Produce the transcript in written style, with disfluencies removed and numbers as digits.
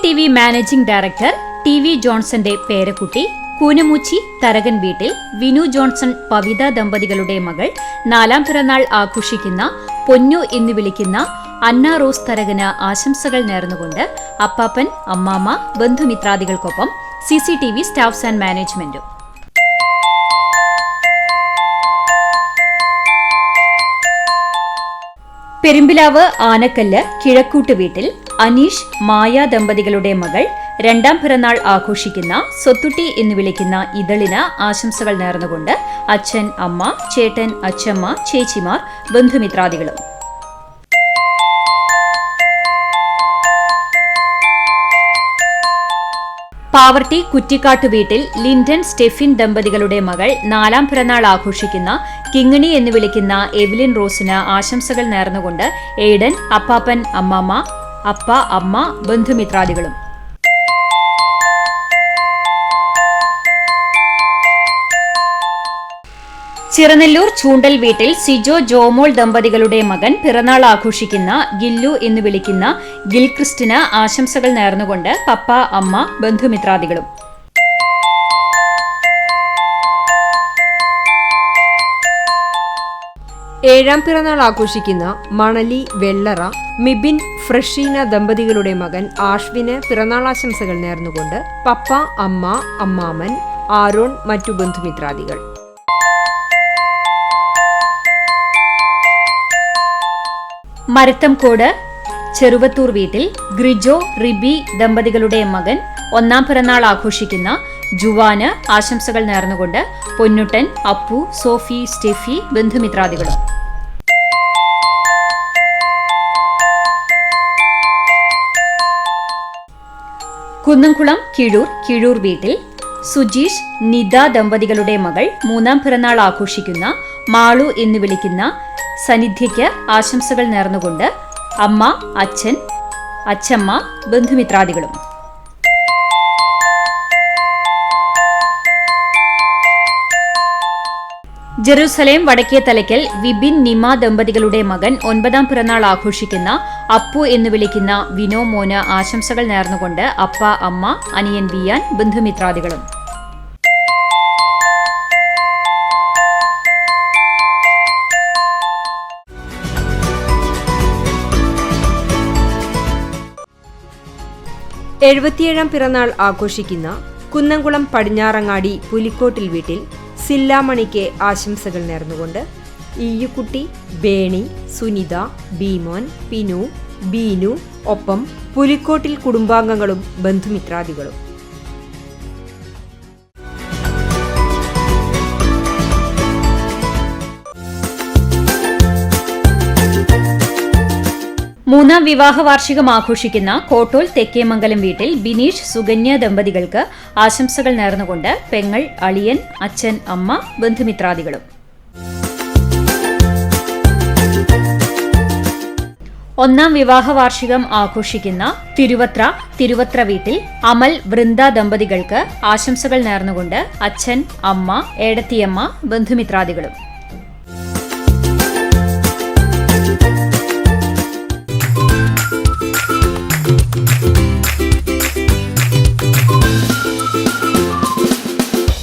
CCTV managing director TV ജോൺസന്റെ പേരക്കുട്ടി കൂനമൂച്ചി തരകൻ വീട്ടിൽ Vinu Johnson Pavitha ദമ്പതികളുടെ മകൾ 4ാം പിറന്നാൾ ആഘോഷിക്കുന്ന പൊന്നു എന്ന് വിളിക്കുന്ന അന്ന റോസ് തരകന് ആശംസകൾ നേർന്നുകൊണ്ട് അപ്പാപ്പൻ, അമ്മാമ്മ, ബന്ധുമിത്രാദികൾക്കൊപ്പം CCTV സ്റ്റാഫ്സ് ആൻഡ് മാനേജ്മെന്റും. പെരുമ്പിലാവ് ആനക്കല്ല് കിഴക്കൂട്ട് വീട്ടിൽ അനീഷ്, മായ ദമ്പതികളുടെ മകൾ 2ാം പിറന്നാൾ ആഘോഷിക്കുന്ന സ്വത്തുട്ടി എന്ന് വിളിക്കുന്ന ഇതളിന് ആശംസകൾ നേർന്നുകൊണ്ട് അച്ഛൻ, അമ്മ, ചേട്ടൻ, അച്ഛമ്മ, ചേച്ചിമാർ, ബന്ധുമിത്രാദികളും. പാവർട്ടി കുറ്റിക്കാട്ടു വീട്ടിൽ ലിൻഡൻ, സ്റ്റെഫിൻ ദമ്പതികളുടെ മകൾ 4ാം പിറന്നാൾ ആഘോഷിക്കുന്ന കിങ്ങിണി എന്ന് വിളിക്കുന്ന എവലിൻ റോസിന് ആശംസകൾ നേർന്നുകൊണ്ട് എയ്ഡൻ, അപ്പാപ്പൻ, അമ്മാമ്മ, അപ്പ, അമ്മ, ബന്ധുമിത്രാദികളും. ചിറനെല്ലൂർ ചൂണ്ടൽ വീട്ടിൽ സിജോ, ജോമോൾ ദമ്പതികളുടെ മകൻ പിറന്നാൾ ആഘോഷിക്കുന്ന ഗില്ലു എന്ന് വിളിക്കുന്ന ഗിൽക്രിസ്റ്റിന് ആശംസകൾ നേർന്നുകൊണ്ട് പപ്പ, അമ്മ, ബന്ധുമിത്രാദികളും. ഏഴാം പിറന്നാൾ ആഘോഷിക്കുന്ന മണലി വെള്ളറ മിബിൻ, ഫ്രഷീന ദമ്പതികളുടെ മകൻ ആഷ്വിന് പിറന്നാളാശംസകൾ നേർന്നുകൊണ്ട് പപ്പ, അമ്മ, അമ്മാമൻ, ആരോൺ, മറ്റു ബന്ധുമിത്രാദികൾ. മരത്തംകോട് ചെറുവത്തൂർ വീട്ടിൽ ഗ്രിജോ, റിബി ദമ്പതികളുടെ മകൻ 1ാം പിറന്നാൾ ആഘോഷിക്കുന്ന ജുവാന് ആശംസകൾ നേർന്നുകൊണ്ട് പൊന്നുട്ടൻ, അപ്പു, സോഫി, സ്റ്റെഫി, ബന്ധുമിത്രാദികളും. കുന്നംകുളം കിഴൂർ വീട്ടിൽ സുജീഷ്, നിത ദമ്പതികളുടെ മകൾ 3ാം പിറന്നാൾ ആഘോഷിക്കുന്ന മാളു എന്ന് വിളിക്കുന്ന സന്നിധ്യയ്ക്ക് ആശംസകൾ നേർന്നുകൊണ്ട് അമ്മ, അച്ഛൻ, അച്ഛമ്മ, ബന്ധുമിത്രാദികളും. ജെറുസലേം വടക്കേത്തലയ്ക്കൽ വിപിൻ, നിമ ദമ്പതികളുടെ മകൻ 9ാം പിറന്നാൾ ആഘോഷിക്കുന്ന അപ്പു എന്ന് വിളിക്കുന്ന വിനോ മോന് ആശംസകൾ നേർന്നുകൊണ്ട് അപ്പ, അമ്മ, അനിയൻ ബിയാൻ, ബന്ധുമിത്രാദികളും. എഴുപത്തിയേഴാം പിറന്നാൾ ആഘോഷിക്കുന്ന കുന്നംകുളം പടിഞ്ഞാറങ്ങാടി പുലിക്കോട്ടിൽ വീട്ടിൽ സില്ലാമണിക്ക് ആശംസകൾ നേർന്നുകൊണ്ട് ഈയുക്കുട്ടി, ബേണി, സുനിത, ബീമോൻ, പിനു, ബീനു, ഒപ്പം പുലിക്കോട്ടിൽ കുടുംബാംഗങ്ങളും ബന്ധുമിത്രാദികളും. മൂന്നാം വിവാഹ വാർഷികം ആഘോഷിക്കുന്ന കോട്ടോൽ തെക്കേമംഗലം വീട്ടിൽ ബിനീഷ്, സുകന്യ ദമ്പതികൾക്ക് ആശംസകൾ നേർന്നുകൊണ്ട് പെങ്ങൾ, അളിയൻ, അച്ഛൻ, അമ്മ, ബന്ധുമിത്രാദികളും. 1ാം വിവാഹ വാർഷികം ആഘോഷിക്കുന്ന തിരുവത്ര വീട്ടിൽ അമൽ, വൃന്ദ ദമ്പതികൾക്ക് ആശംസകൾ നേർന്നുകൊണ്ട് അച്ഛൻ, അമ്മ, ഏടത്തിയമ്മ, ബന്ധുമിത്രാദികളും.